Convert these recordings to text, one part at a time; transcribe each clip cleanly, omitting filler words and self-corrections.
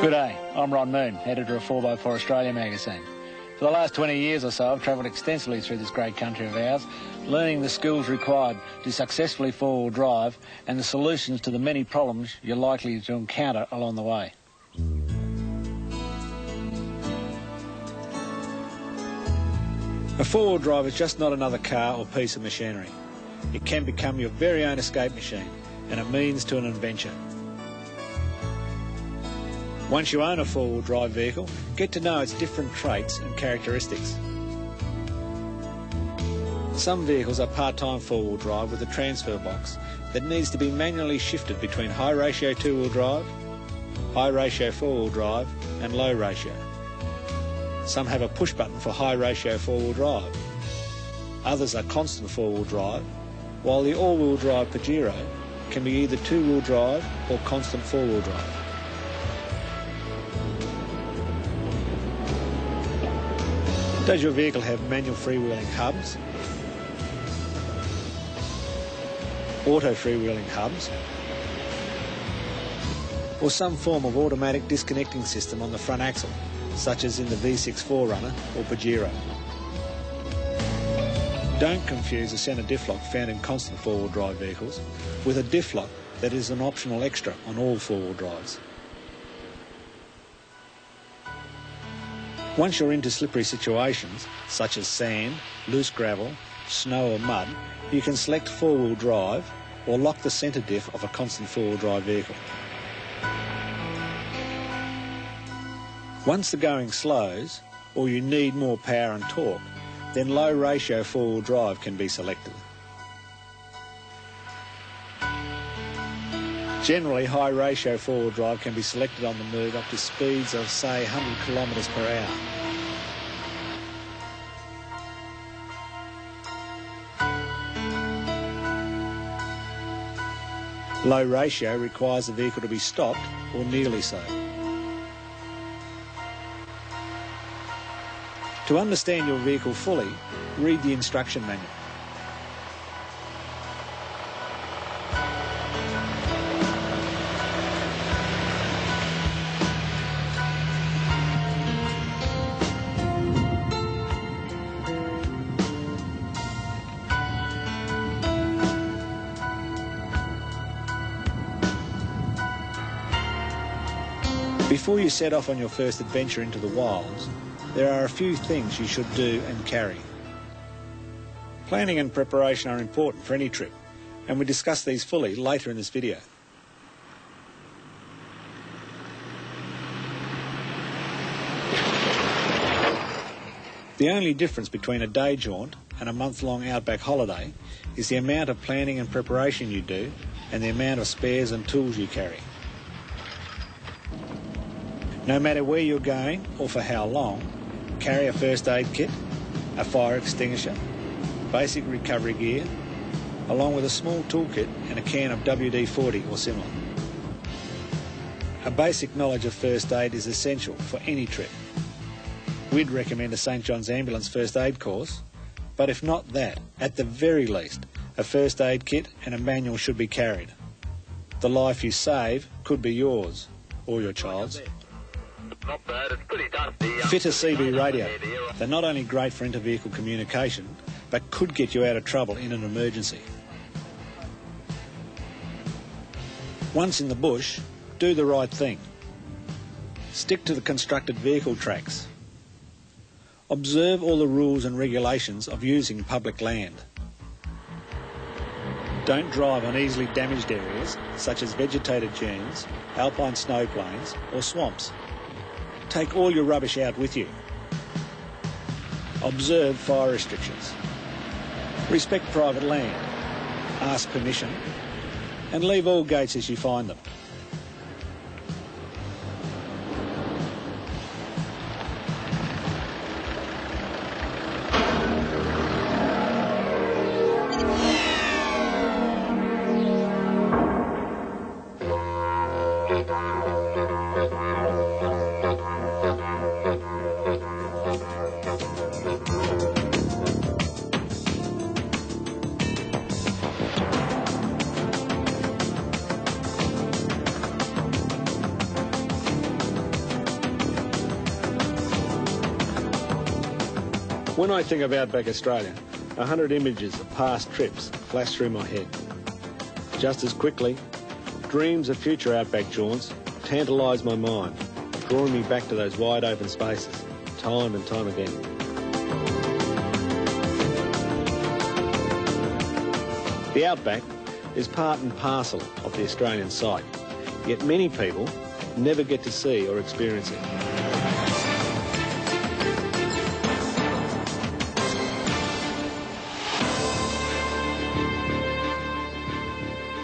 G'day, I'm Ron Moon, editor of 4x4 Australia magazine. For the last 20 years or so, I've travelled extensively through this great country of ours, learning the skills required to successfully four-wheel drive and the solutions to the many problems you're likely to encounter along the way. A four-wheel drive is just not another car or piece of machinery. It can become your very own escape machine and a means to an adventure. Once you own a four-wheel drive vehicle, get to know its different traits and characteristics. Some vehicles are part-time four-wheel drive with a transfer box that needs to be manually shifted between high-ratio two-wheel drive, high-ratio four-wheel drive and low-ratio. Some have a push button for high-ratio four-wheel drive. Others are constant four-wheel drive, while the all-wheel drive Pajero can be either two-wheel drive or constant four-wheel drive. Does your vehicle have manual freewheeling hubs, auto freewheeling hubs, or some form of automatic disconnecting system on the front axle, such as in the V6 4Runner or Pajero? Don't confuse a centre diff lock found in constant four-wheel drive vehicles with a diff lock that is an optional extra on all four-wheel drives. Once you're into slippery situations, such as sand, loose gravel, snow or mud, you can select four-wheel drive or lock the centre diff of a constant four-wheel drive vehicle. Once the going slows, or you need more power and torque, then low-ratio four-wheel drive can be selected. Generally, high-ratio four-wheel drive can be selected on the move up to speeds of, say, 100 kilometres per hour. Low-ratio requires the vehicle to be stopped, or nearly so. To understand your vehicle fully, read the instruction manual. Before you set off on your first adventure into the wilds, there are a few things you should do and carry. Planning and preparation are important for any trip, and we discuss these fully later in this video. The only difference between a day jaunt and a month-long outback holiday is the amount of planning and preparation you do and the amount of spares and tools you carry. No matter where you're going or for how long, carry a first aid kit, a fire extinguisher, basic recovery gear, along with a small toolkit and a can of WD-40 or similar. A basic knowledge of first aid is essential for any trip. We'd recommend a St John's Ambulance first aid course, but if not that, at the very least, a first aid kit and a manual should be carried. The life you save could be yours or your child's. Not bad, it's pretty dusty. Fit a CB radio. They're not only great for inter-vehicle communication, but could get you out of trouble in an emergency. Once in the bush, do the right thing. Stick to the constructed vehicle tracks. Observe all the rules and regulations of using public land. Don't drive on easily damaged areas, such as vegetated dunes, alpine snow plains or swamps. Take all your rubbish out with you. Observe fire restrictions. Respect private land. Ask permission. And leave all gates as you find them. When I think of Outback Australia, 100 images of past trips flash through my head. Just as quickly, dreams of future Outback jaunts tantalise my mind, drawing me back to those wide open spaces, time and time again. The Outback is part and parcel of the Australian psyche, yet many people never get to see or experience it.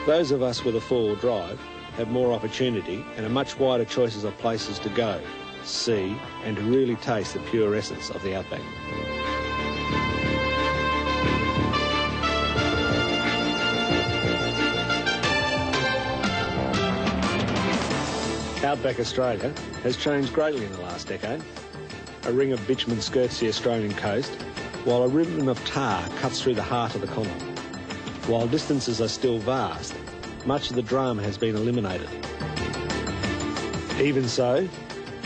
Those of us with a 4-wheel drive have more opportunity and a much wider choices of places to go, see and to really taste the pure essence of the Outback. Outback Australia has changed greatly in the last decade. A ring of bitumen skirts the Australian coast, while a ribbon of tar cuts through the heart of the continent. While distances are still vast, much of the drama has been eliminated. Even so,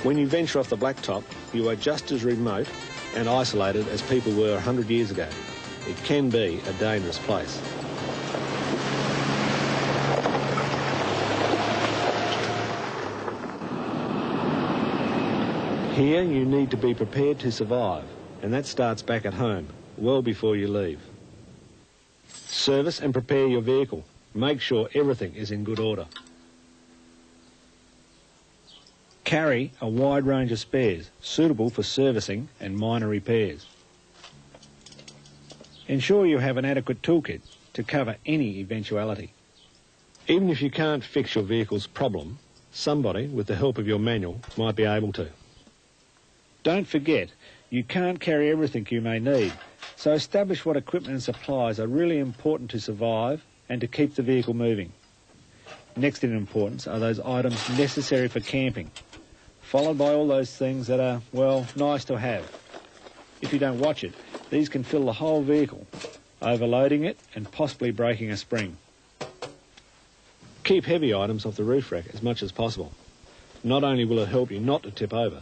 when you venture off the blacktop, you are just as remote and isolated as people were 100 years ago. It can be a dangerous place. Here you need to be prepared to survive, and that starts back at home, well before you leave. Service and prepare your vehicle. Make sure everything is in good order. Carry a wide range of spares, suitable for servicing and minor repairs. Ensure you have an adequate toolkit to cover any eventuality. Even if you can't fix your vehicle's problem, somebody, with the help of your manual, might be able to. Don't forget, you can't carry everything you may need, so establish what equipment and supplies are really important to survive and to keep the vehicle moving. Next in importance are those items necessary for camping, followed by all those things that are, well, nice to have. If you don't watch it, these can fill the whole vehicle, overloading it and possibly breaking a spring. Keep heavy items off the roof rack as much as possible. Not only will it help you not to tip over,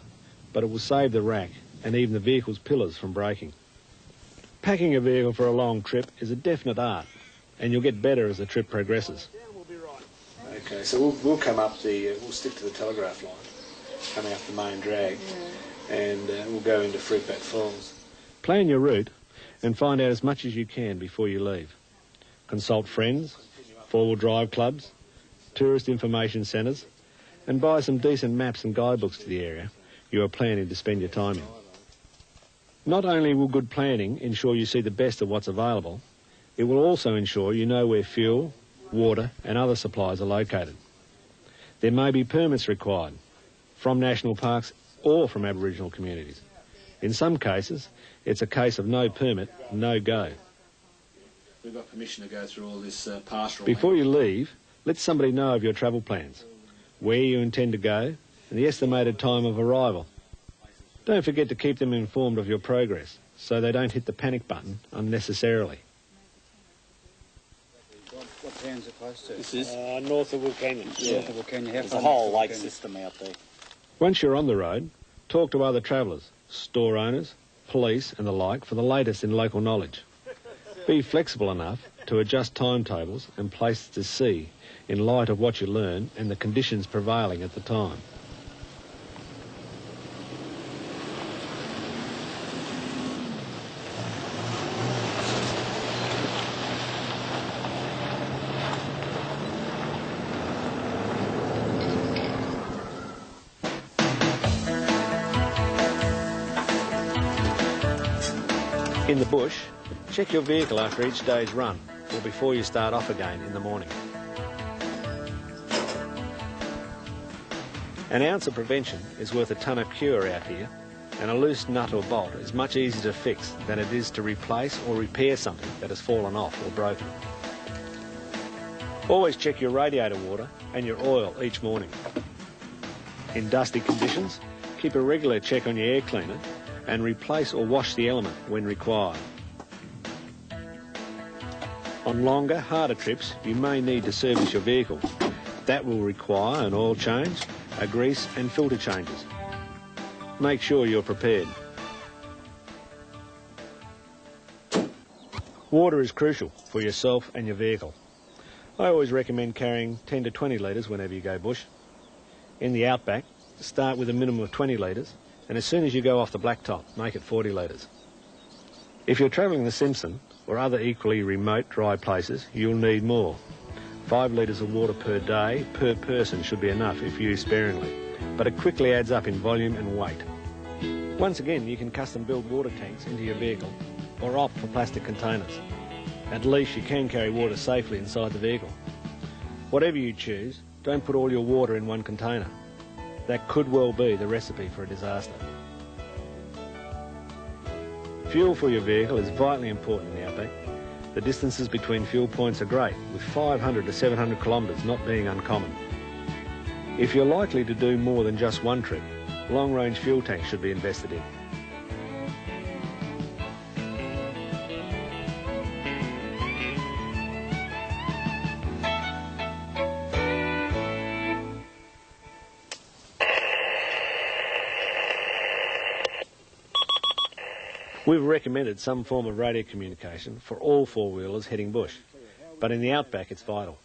but it will save the rack and even the vehicle's pillars from breaking. Packing a vehicle for a long trip is a definite art, and you'll get better as the trip progresses. Okay, so we'll come up we'll stick to the telegraph line, coming up the main drag, and we'll go into Fruitbat Falls. Plan your route and find out as much as you can before you leave. Consult friends, 4-wheel drive clubs, tourist information centres, and buy some decent maps and guidebooks to the area you are planning to spend your time in. Not only will good planning ensure you see the best of what's available, it will also ensure you know where fuel, water and other supplies are located. There may be permits required from national parks or from Aboriginal communities. In some cases, it's a case of no permit, no go. We've got permission to go through all this pastoral... Before you leave, let somebody know of your travel plans, where you intend to go and the estimated time of arrival. Don't forget to keep them informed of your progress so they don't hit the panic button unnecessarily. What town's it close to? This is? North of Wilcannia. Yeah. North of Wilcannia. There's a whole lake system out there. Once you're on the road, talk to other travellers, store owners, police and the like for the latest in local knowledge. Be flexible enough to adjust timetables and places to see in light of what you learn and the conditions prevailing at the time. In the bush, check your vehicle after each day's run or before you start off again in the morning. An ounce of prevention is worth a ton of cure out here, and a loose nut or bolt is much easier to fix than it is to replace or repair something that has fallen off or broken. Always check your radiator water and your oil each morning. In dusty conditions, keep a regular check on your air cleaner and replace or wash the element when required. On longer, harder trips, you may need to service your vehicle. That will require an oil change, a grease and filter changes. Make sure you're prepared. Water is crucial for yourself and your vehicle. I always recommend carrying 10 to 20 litres whenever you go bush. In the outback, start with a minimum of 20 litres, and as soon as you go off the blacktop, make it 40 litres. If you're travelling the Simpson or other equally remote dry places, you'll need more. 5 litres of water per day per person should be enough if used sparingly, but it quickly adds up in volume and weight. Once again, you can custom build water tanks into your vehicle or opt for plastic containers. At least you can carry water safely inside the vehicle. Whatever you choose, don't put all your water in one container. That could well be the recipe for a disaster. Fuel for your vehicle is vitally important in the outback. The distances between fuel points are great, with 500 to 700 kilometres not being uncommon. If you're likely to do more than just one trip, long-range fuel tanks should be invested in. We've recommended some form of radio communication for all four-wheelers heading bush, but in the outback it's vital.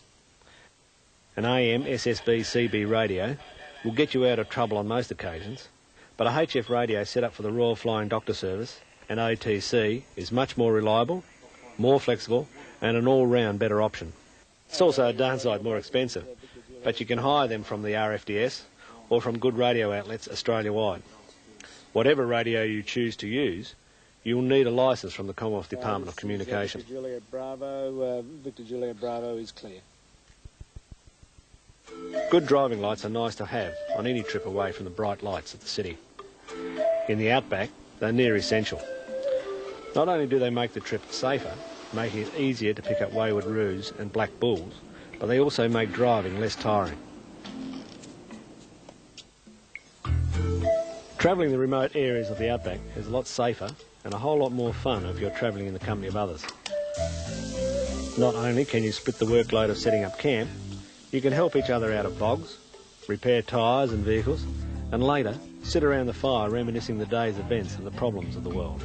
An AM SSB CB radio will get you out of trouble on most occasions, but a HF radio set up for the Royal Flying Doctor Service and OTC is much more reliable, more flexible and an all-round better option. It's also a darn sight more expensive, but you can hire them from the RFDS or from good radio outlets Australia-wide. Whatever radio you choose to use, you'll need a licence from the Commonwealth Department of Communication. Victor Juliet Bravo is clear. Good driving lights are nice to have on any trip away from the bright lights of the city. In the outback, they're near essential. Not only do they make the trip safer, making it easier to pick up wayward roos and black bulls, but they also make driving less tiring. Travelling the remote areas of the outback is a lot safer and a whole lot more fun if you're travelling in the company of others. Not only can you split the workload of setting up camp, you can help each other out of bogs, repair tyres and vehicles, and later sit around the fire reminiscing the day's events and the problems of the world.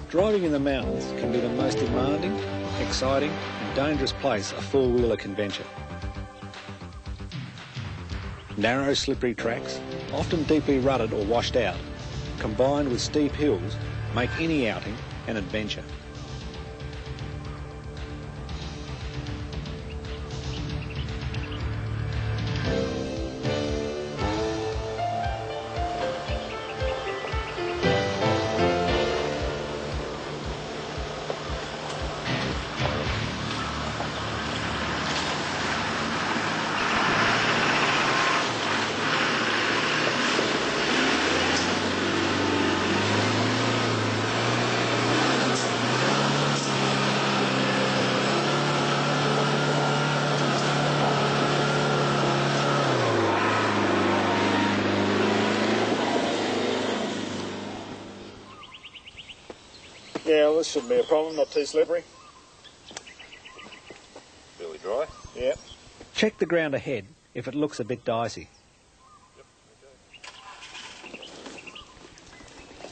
Driving in the mountains can be the most demanding, exciting and dangerous place a four-wheeler can venture. Narrow, slippery tracks, often deeply rutted or washed out, combined with steep hills, make any outing an adventure. Yeah, well, this shouldn't be a problem, not too slippery. Fairly dry. Yeah. Check the ground ahead if it looks a bit dicey.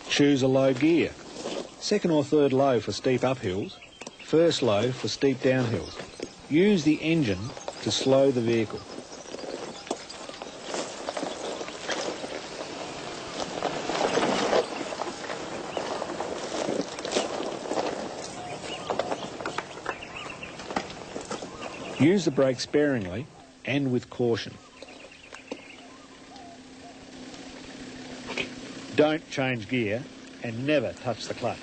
Choose a low gear. Second or third low for steep uphills, first low for steep downhills. Use the engine to slow the vehicle. Use the brake sparingly and with caution. Don't change gear and never touch the clutch.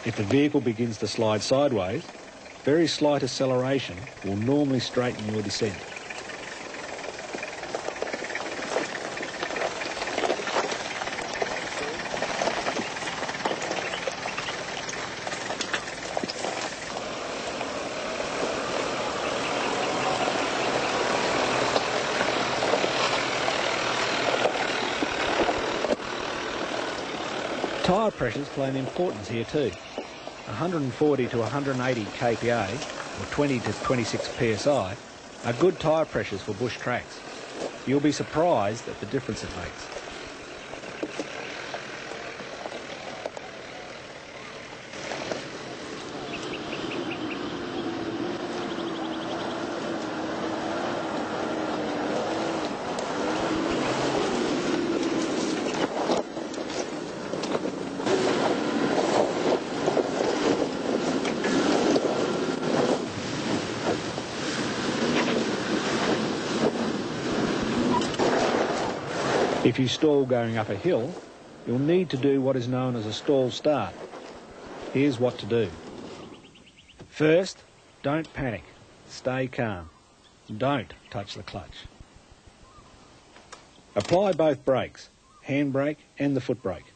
If the vehicle begins to slide sideways, very slight acceleration will normally straighten your descent. Tyre pressures play an importance here too. 140 to 180 kPa, or 20 to 26 psi, are good tyre pressures for bush tracks. You'll be surprised at the difference it makes. If you stall going up a hill, you'll need to do what is known as a stall start. Here's what to do. First, don't panic. Stay calm. Don't touch the clutch. Apply both brakes, handbrake and the foot brake.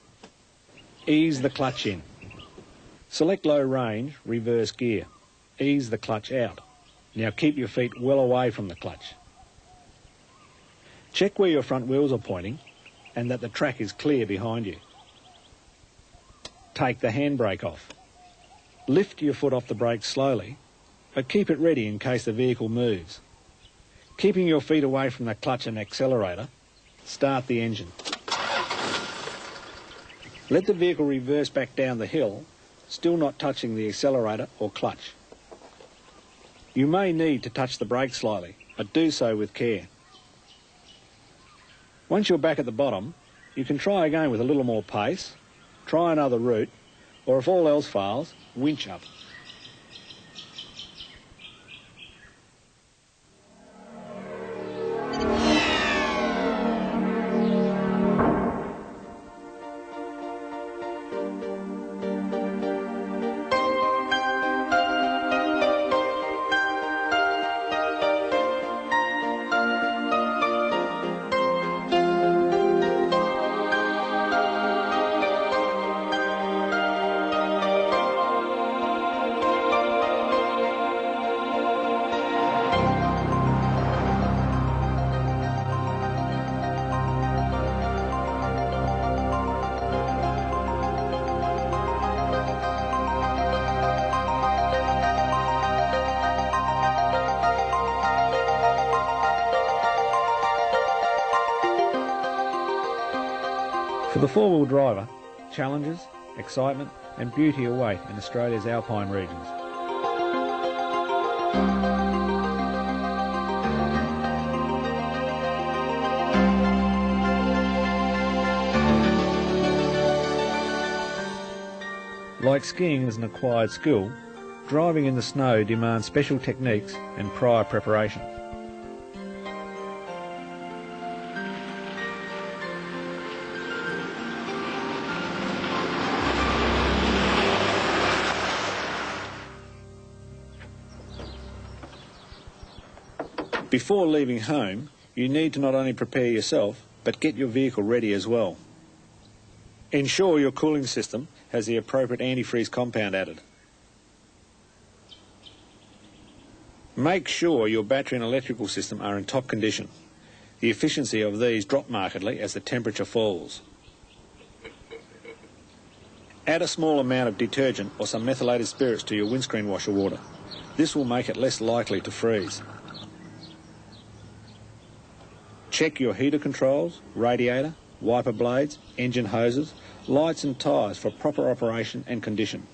Ease the clutch in. Select low range, reverse gear. Ease the clutch out. Now keep your feet well away from the clutch. Check where your front wheels are pointing and that the track is clear behind you. Take the handbrake off. Lift your foot off the brake slowly, but keep it ready in case the vehicle moves. Keeping your feet away from the clutch and accelerator, start the engine. Let the vehicle reverse back down the hill, still not touching the accelerator or clutch. You may need to touch the brake slightly, but do so with care. Once you're back at the bottom, you can try again with a little more pace, try another route, or if all else fails, winch up. For the four-wheel driver, challenges, excitement and beauty await in Australia's alpine regions. Like skiing as an acquired skill, driving in the snow demands special techniques and prior preparation. Before leaving home, you need to not only prepare yourself, but get your vehicle ready as well. Ensure your cooling system has the appropriate antifreeze compound added. Make sure your battery and electrical system are in top condition. The efficiency of these drop markedly as the temperature falls. Add a small amount of detergent or some methylated spirits to your windscreen washer water. This will make it less likely to freeze. Check your heater controls, radiator, wiper blades, engine hoses, lights and tyres for proper operation and condition.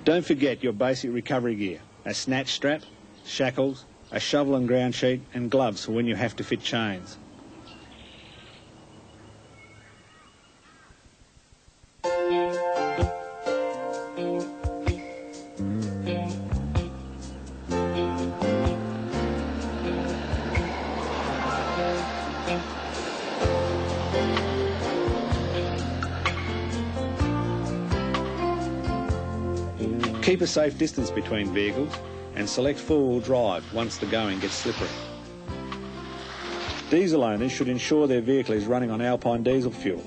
Don't forget your basic recovery gear, a snatch strap, shackles, a shovel and ground sheet and gloves for when you have to fit chains. Keep a safe distance between vehicles and select 4-wheel drive once the going gets slippery. Diesel owners should ensure their vehicle is running on Alpine diesel fuel.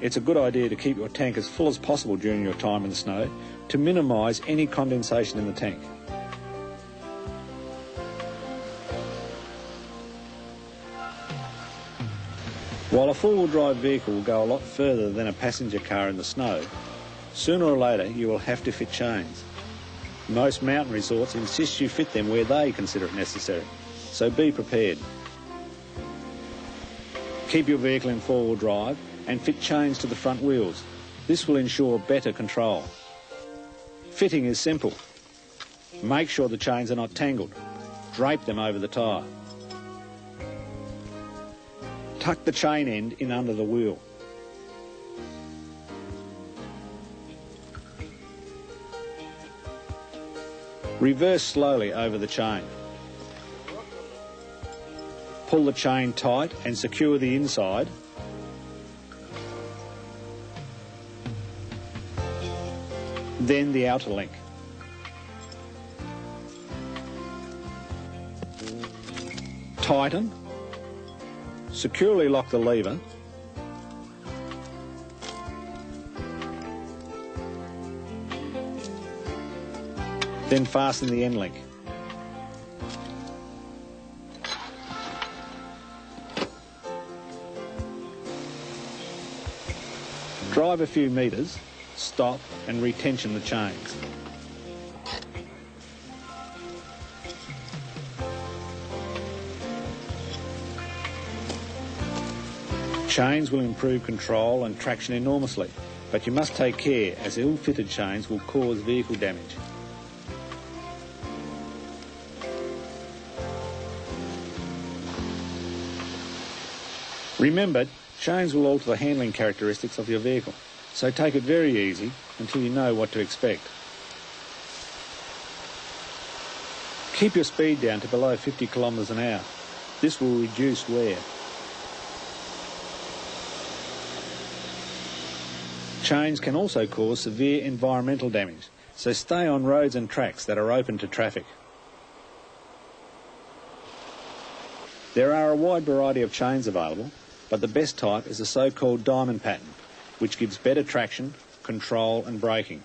It's a good idea to keep your tank as full as possible during your time in the snow to minimise any condensation in the tank. While a 4-wheel drive vehicle will go a lot further than a passenger car in the snow, sooner or later you will have to fit chains. Most mountain resorts insist you fit them where they consider it necessary, so be prepared. Keep your vehicle in 4-wheel drive and fit chains to the front wheels. This will ensure better control. Fitting is simple. Make sure the chains are not tangled. Drape them over the tyre. Tuck the chain end in under the wheel. Reverse slowly over the chain. Pull the chain tight and secure the inside. Then the outer link. Tighten. Securely lock the lever. Then fasten the end link. Drive a few metres, stop and retension the chains. Chains will improve control and traction enormously, but you must take care as ill-fitted chains will cause vehicle damage. Remember, chains will alter the handling characteristics of your vehicle, so take it very easy until you know what to expect. Keep your speed down to below 50 kilometres an hour. This will reduce wear. Chains can also cause severe environmental damage, so stay on roads and tracks that are open to traffic. There are a wide variety of chains available, but the best type is the so-called diamond pattern, which gives better traction, control and braking.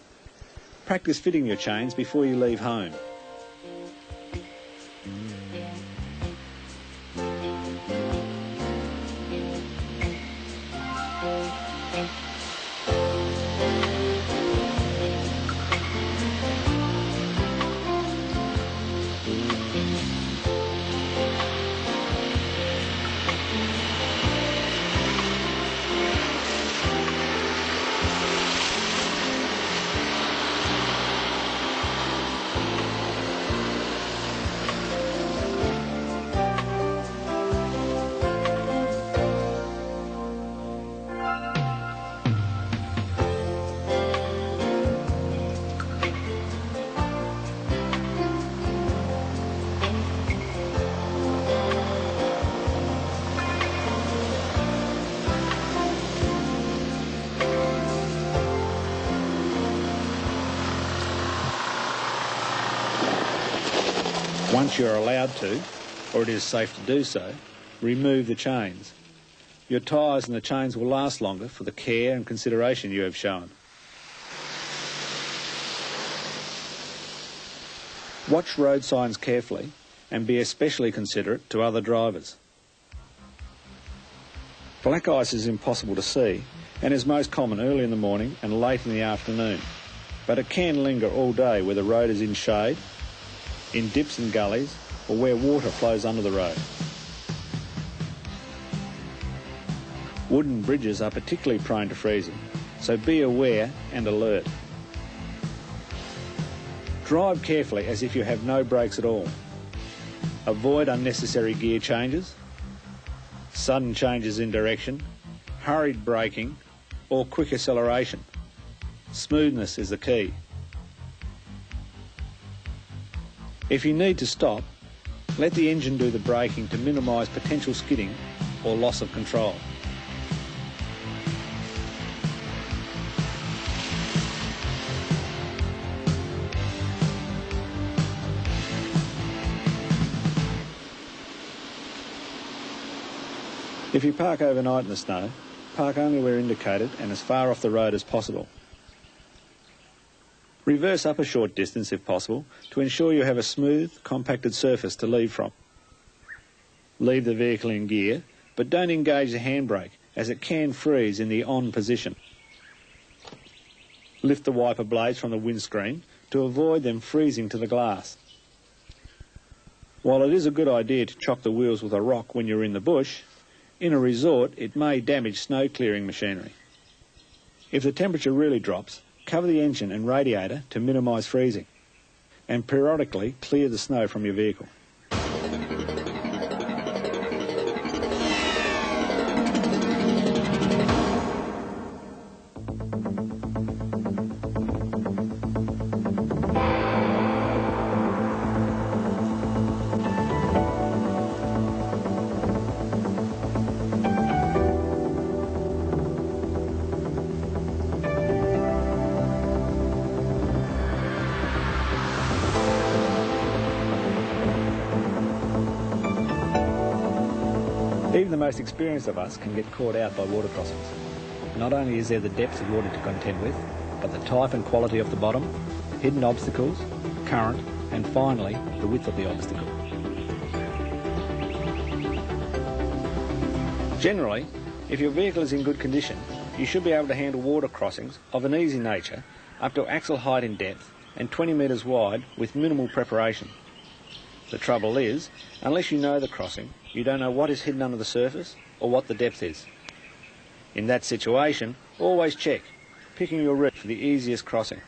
Practice fitting your chains before you leave home. Once you're allowed to, or it is safe to do so, remove the chains. Your tyres and the chains will last longer for the care and consideration you have shown. Watch road signs carefully and be especially considerate to other drivers. Black ice is impossible to see and is most common early in the morning and late in the afternoon, but it can linger all day where the road is in shade, in dips and gullies, or where water flows under the road. Wooden bridges are particularly prone to freezing, so be aware and alert. Drive carefully as if you have no brakes at all. Avoid unnecessary gear changes, sudden changes in direction, hurried braking or quick acceleration. Smoothness is the key. If you need to stop, let the engine do the braking to minimise potential skidding or loss of control. If you park overnight in the snow, park only where indicated and as far off the road as possible. Reverse up a short distance if possible to ensure you have a smooth, compacted surface to leave from. Leave the vehicle in gear, but don't engage the handbrake as it can freeze in the on position. Lift the wiper blades from the windscreen to avoid them freezing to the glass. While it is a good idea to chock the wheels with a rock when you're in the bush, in a resort it may damage snow clearing machinery. If the temperature really drops, cover the engine and radiator to minimise freezing, and periodically clear the snow from your vehicle. Even the most experienced of us can get caught out by water crossings. Not only is there the depth of water to contend with, but the type and quality of the bottom, hidden obstacles, current, and finally, the width of the obstacle. Generally, if your vehicle is in good condition, you should be able to handle water crossings of an easy nature up to axle height in depth and 20 metres wide with minimal preparation. The trouble is, unless you know the crossing, you don't know what is hidden under the surface or what the depth is. In that situation, always check, picking your route for the easiest crossing.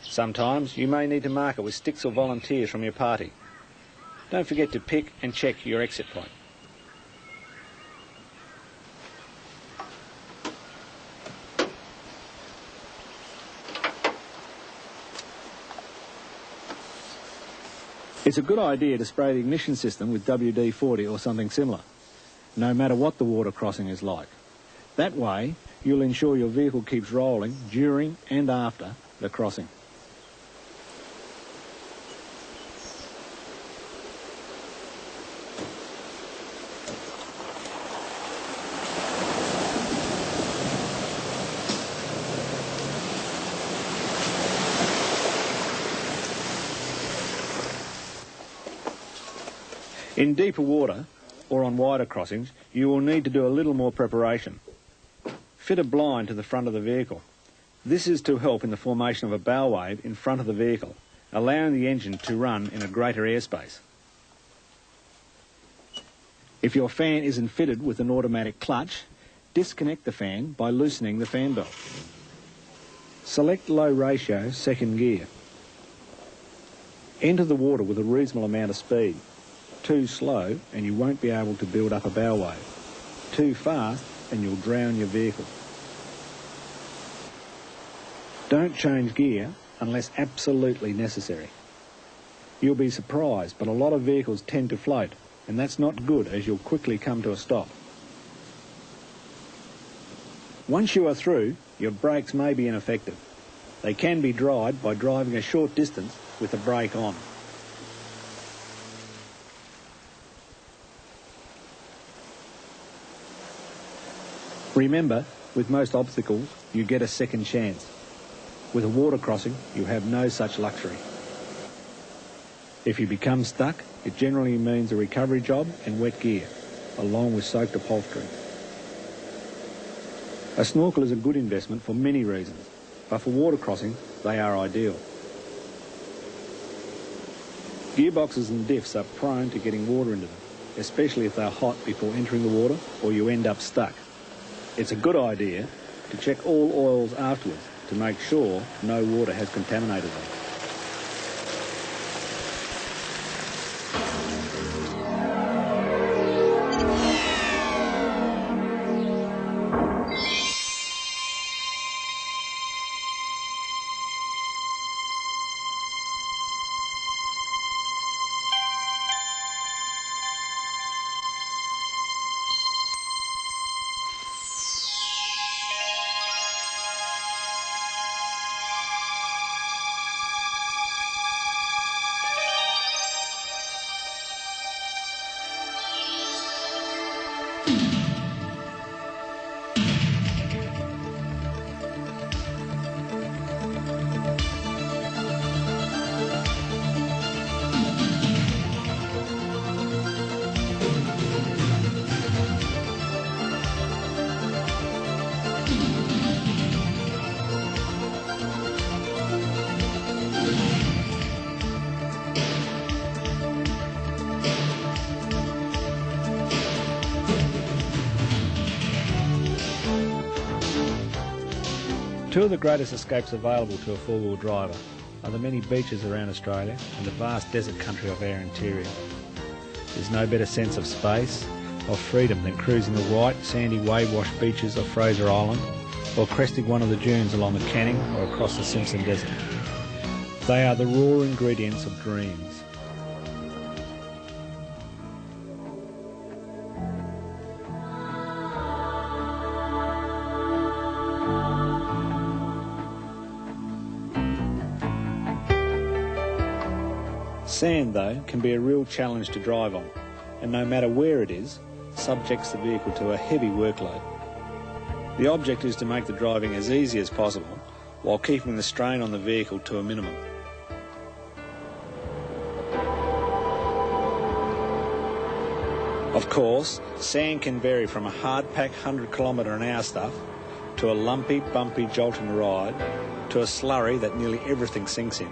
Sometimes you may need to mark it with sticks or volunteers from your party. Don't forget to pick and check your exit point. It's a good idea to spray the ignition system with WD-40 or something similar, no matter what the water crossing is like. That way, you'll ensure your vehicle keeps rolling during and after the crossing. In deeper water, or on wider crossings, you will need to do a little more preparation. Fit a blind to the front of the vehicle. This is to help in the formation of a bow wave in front of the vehicle, allowing the engine to run in a greater airspace. If your fan isn't fitted with an automatic clutch, disconnect the fan by loosening the fan belt. Select low ratio second gear. Enter the water with a reasonable amount of speed. Too slow and you won't be able to build up a bow wave. Too fast and you'll drown your vehicle. Don't change gear unless absolutely necessary. You'll be surprised, but a lot of vehicles tend to float, and that's not good as you'll quickly come to a stop. Once you are through, your brakes may be ineffective. They can be dried by driving a short distance with the brake on. Remember, with most obstacles, you get a second chance. With a water crossing, you have no such luxury. If you become stuck, it generally means a recovery job and wet gear, along with soaked upholstery. A snorkel is a good investment for many reasons, but for water crossing, they are ideal. Gearboxes and diffs are prone to getting water into them, especially if they're hot before entering the water or you end up stuck. It's a good idea to check all oils afterwards to make sure no water has contaminated them. Two of the greatest escapes available to a four-wheel driver are the many beaches around Australia and the vast desert country of our interior. There's no better sense of space, of freedom than cruising the white, sandy, wave-washed beaches of Fraser Island or cresting one of the dunes along the Canning or across the Simpson Desert. They are the raw ingredients of dreams. Sand, though, can be a real challenge to drive on, and no matter where it is, subjects the vehicle to a heavy workload. The object is to make the driving as easy as possible while keeping the strain on the vehicle to a minimum. Of course, sand can vary from a hard-pack 100km/h stuff to a lumpy, bumpy, jolting ride to a slurry that nearly everything sinks in.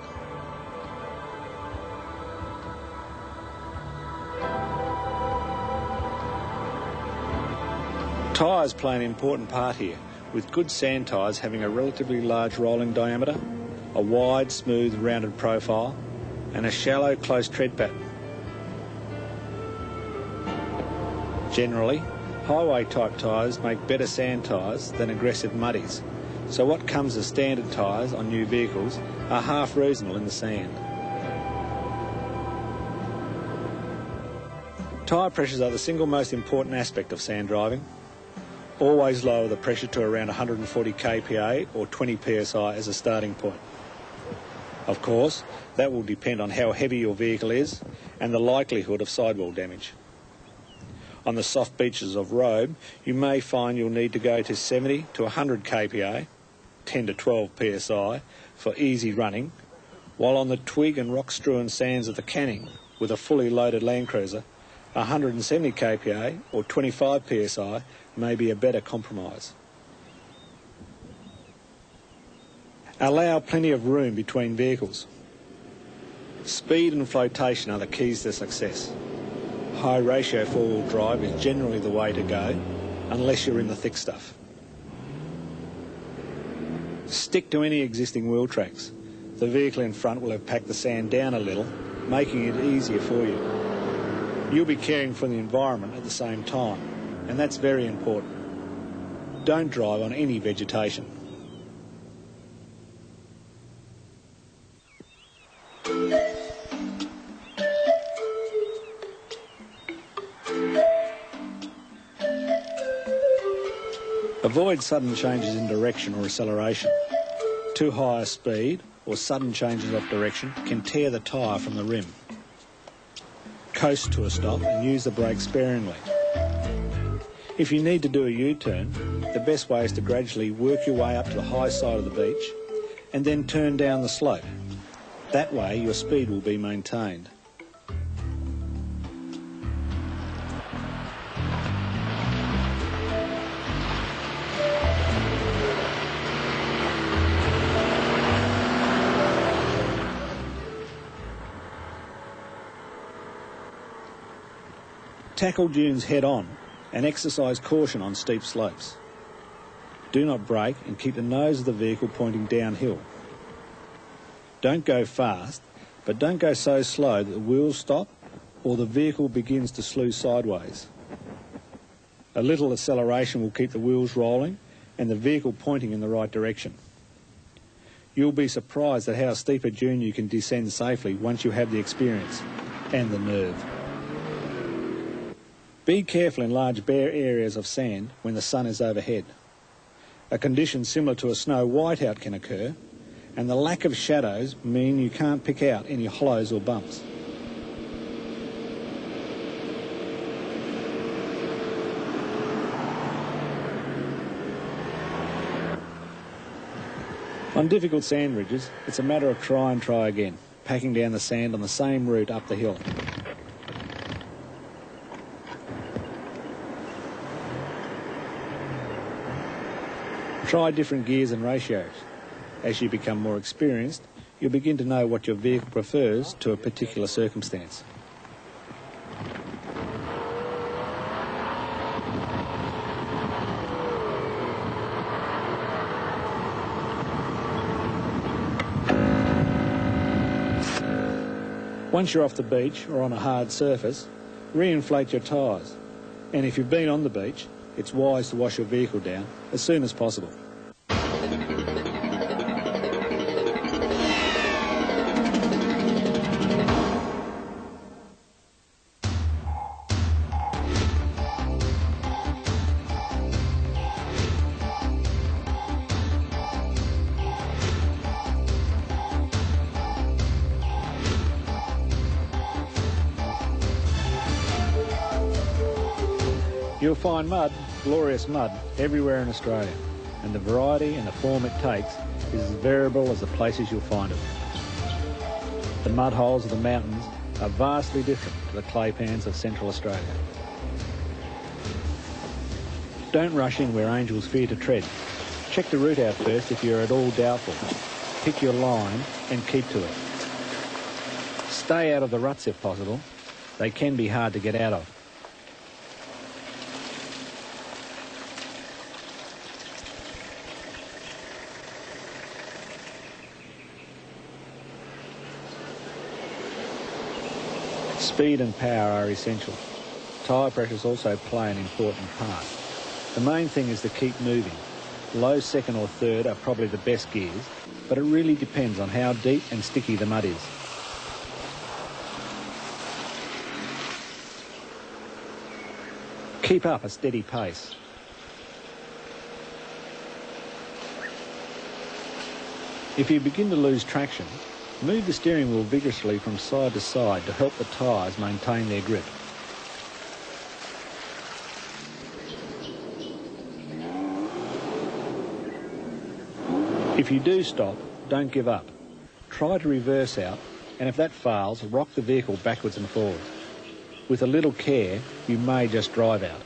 Tyres play an important part here, with good sand tyres having a relatively large rolling diameter, a wide, smooth, rounded profile, and a shallow, close tread pattern. Generally, highway-type tyres make better sand tyres than aggressive muddies, so what comes as standard tyres on new vehicles are half reasonable in the sand. Tyre pressures are the single most important aspect of sand driving. Always lower the pressure to around 140 kPa or 20 psi as a starting point. Of course, that will depend on how heavy your vehicle is and the likelihood of sidewall damage. On the soft beaches of Robe, you may find you'll need to go to 70 to 100 kPa, 10 to 12 psi, for easy running, while on the twig and rock-strewn sands of the Canning, with a fully loaded Land Cruiser, 170 kPa or 25 psi may be a better compromise. Allow plenty of room between vehicles. Speed and flotation are the keys to success. High ratio four-wheel drive is generally the way to go, unless you're in the thick stuff. Stick to any existing wheel tracks. The vehicle in front will have packed the sand down a little, making it easier for you. You'll be caring for the environment at the same time, and that's very important. Don't drive on any vegetation. Avoid sudden changes in direction or acceleration. Too high a speed or sudden changes of direction can tear the tyre from the rim. Coast to a stop and use the brake sparingly. If you need to do a U-turn, the best way is to gradually work your way up to the high side of the beach and then turn down the slope. That way your speed will be maintained. Tackle dunes head on and exercise caution on steep slopes. Do not brake and keep the nose of the vehicle pointing downhill. Don't go fast, but don't go so slow that the wheels stop or the vehicle begins to slew sideways. A little acceleration will keep the wheels rolling and the vehicle pointing in the right direction. You'll be surprised at how steep a dune you can descend safely once you have the experience and the nerve. Be careful in large bare areas of sand when the sun is overhead. A condition similar to a snow whiteout can occur, and the lack of shadows mean you can't pick out any hollows or bumps. On difficult sand ridges, it's a matter of try and try again, packing down the sand on the same route up the hill. Try different gears and ratios. As you become more experienced, you'll begin to know what your vehicle prefers to a particular circumstance. Once you're off the beach or on a hard surface, re-inflate your tyres. And if you've been on the beach, it's wise to wash your vehicle down as soon as possible. You'll find mud, glorious mud, everywhere in Australia, and the variety and the form it takes is as variable as the places you'll find it. The mud holes of the mountains are vastly different to the clay pans of Central Australia. Don't rush in where angels fear to tread. Check the route out first if you're at all doubtful. Pick your line and keep to it. Stay out of the ruts if possible. They can be hard to get out of. Speed and power are essential. Tyre pressures also play an important part. The main thing is to keep moving. Low second or third are probably the best gears, but it really depends on how deep and sticky the mud is. Keep up a steady pace. If you begin to lose traction, move the steering wheel vigorously from side to side to help the tyres maintain their grip. If you do stop, don't give up. Try to reverse out, and if that fails, rock the vehicle backwards and forwards. With a little care, you may just drive out.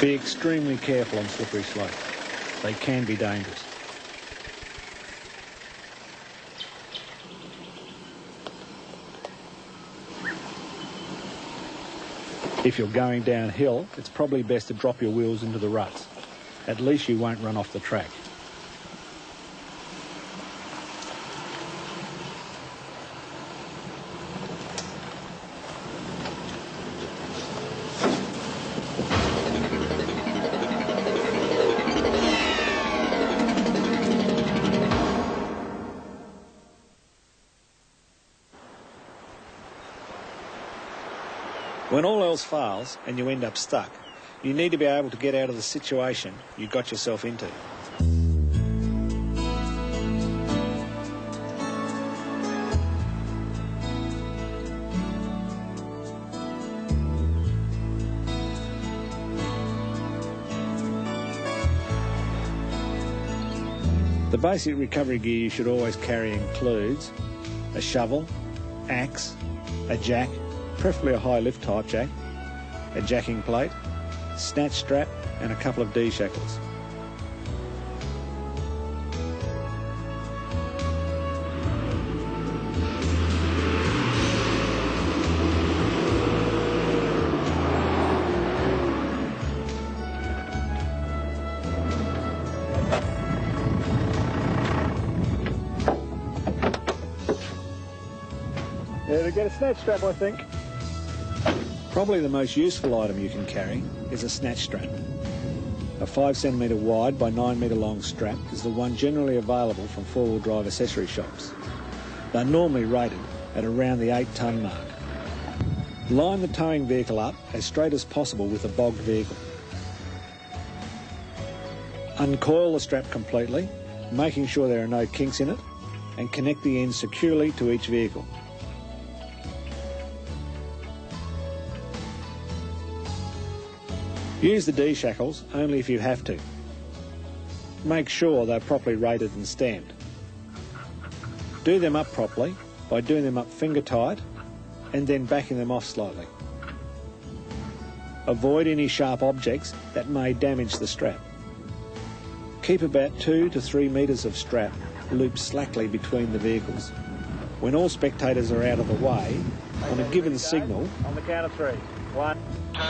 Be extremely careful on slippery slopes. They can be dangerous. If you're going downhill, it's probably best to drop your wheels into the ruts. At least you won't run off the track. When all else fails and you end up stuck, you need to be able to get out of the situation you got yourself into. The basic recovery gear you should always carry includes a shovel, axe, a jack, preferably a high lift type jack, a jacking plate, snatch strap and a couple of D-shackles. Yeah, to get a snatch strap, I think. Probably the most useful item you can carry is a snatch strap. A 5 cm wide by 9 metre long strap is the one generally available from 4-wheel drive accessory shops. They're normally rated at around the 8-tonne mark. Line the towing vehicle up as straight as possible with a bogged vehicle. Uncoil the strap completely, making sure there are no kinks in it, and connect the ends securely to each vehicle. Use the D-shackles only if you have to. Make sure they're properly rated and stamped. Do them up properly by doing them up finger tight and then backing them off slightly. Avoid any sharp objects that may damage the strap. Keep about 2 to 3 metres of strap looped slackly between the vehicles. When all spectators are out of the way, on a given signal, On the count of 3. 1, 2,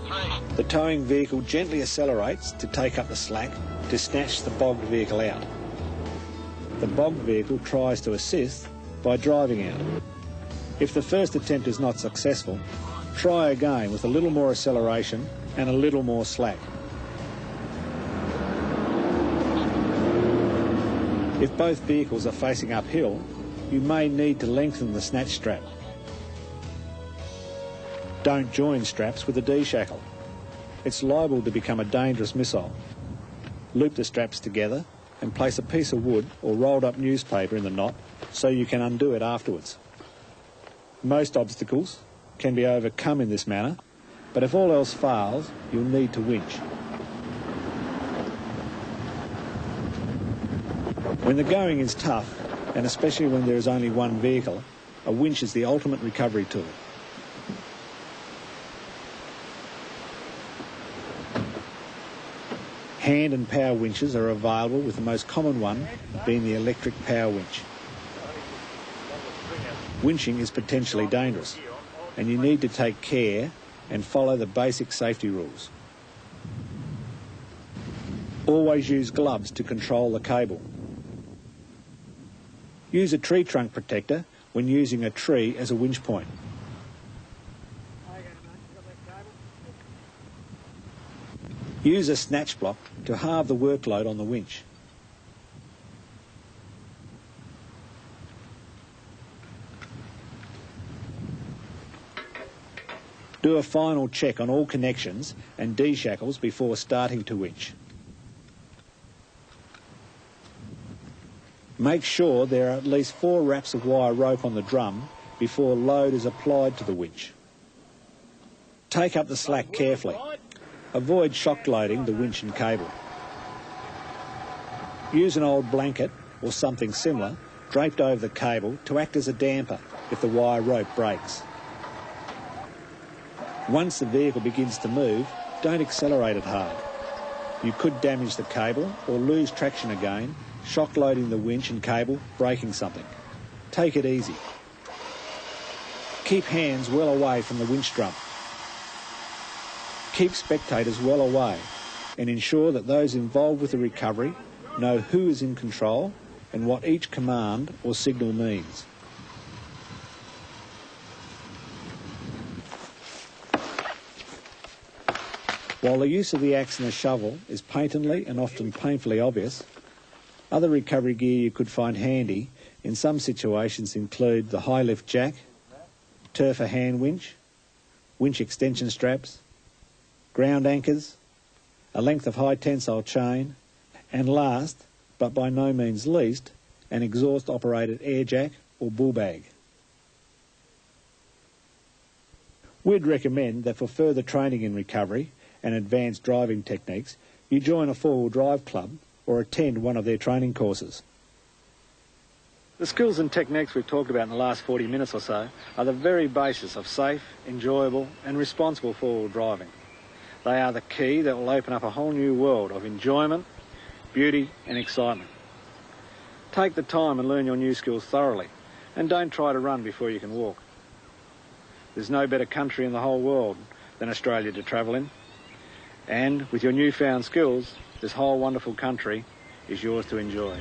3. the towing vehicle gently accelerates to take up the slack to snatch the bogged vehicle out. The bogged vehicle tries to assist by driving out. If the first attempt is not successful, try again with a little more acceleration and a little more slack. If both vehicles are facing uphill, you may need to lengthen the snatch strap. Don't join straps with a D-shackle. It's liable to become a dangerous missile. Loop the straps together and place a piece of wood or rolled up newspaper in the knot so you can undo it afterwards. Most obstacles can be overcome in this manner, but if all else fails, you'll need to winch. When the going is tough, and especially when there is only one vehicle, a winch is the ultimate recovery tool. Hand and power winches are available, with the most common one being the electric power winch. Winching is potentially dangerous, and you need to take care and follow the basic safety rules. Always use gloves to control the cable. Use a tree trunk protector when using a tree as a winch point. Use a snatch block to halve the workload on the winch. Do a final check on all connections and D-shackles before starting to winch. Make sure there are at least 4 wraps of wire rope on the drum before load is applied to the winch. Take up the slack carefully. Avoid shock loading the winch and cable. Use an old blanket or something similar draped over the cable to act as a damper if the wire rope breaks. Once the vehicle begins to move, don't accelerate it hard. You could damage the cable or lose traction again, shock loading the winch and cable, breaking something. Take it easy. Keep hands well away from the winch drum. Keep spectators well away and ensure that those involved with the recovery know who is in control and what each command or signal means. While the use of the axe and the shovel is patently and often painfully obvious, other recovery gear you could find handy in some situations include the high lift jack, turfer hand winch, winch extension straps, ground anchors, a length of high tensile chain, and last, but by no means least, an exhaust operated air jack or bull bag. We'd recommend that for further training in recovery and advanced driving techniques, you join a 4-wheel drive club or attend one of their training courses. The skills and techniques we've talked about in the last 40 minutes or so are the very basis of safe, enjoyable and responsible 4-wheel driving. They are the key that will open up a whole new world of enjoyment, beauty and excitement. Take the time and learn your new skills thoroughly, and don't try to run before you can walk. There's no better country in the whole world than Australia to travel in, and with your newfound skills, this whole wonderful country is yours to enjoy.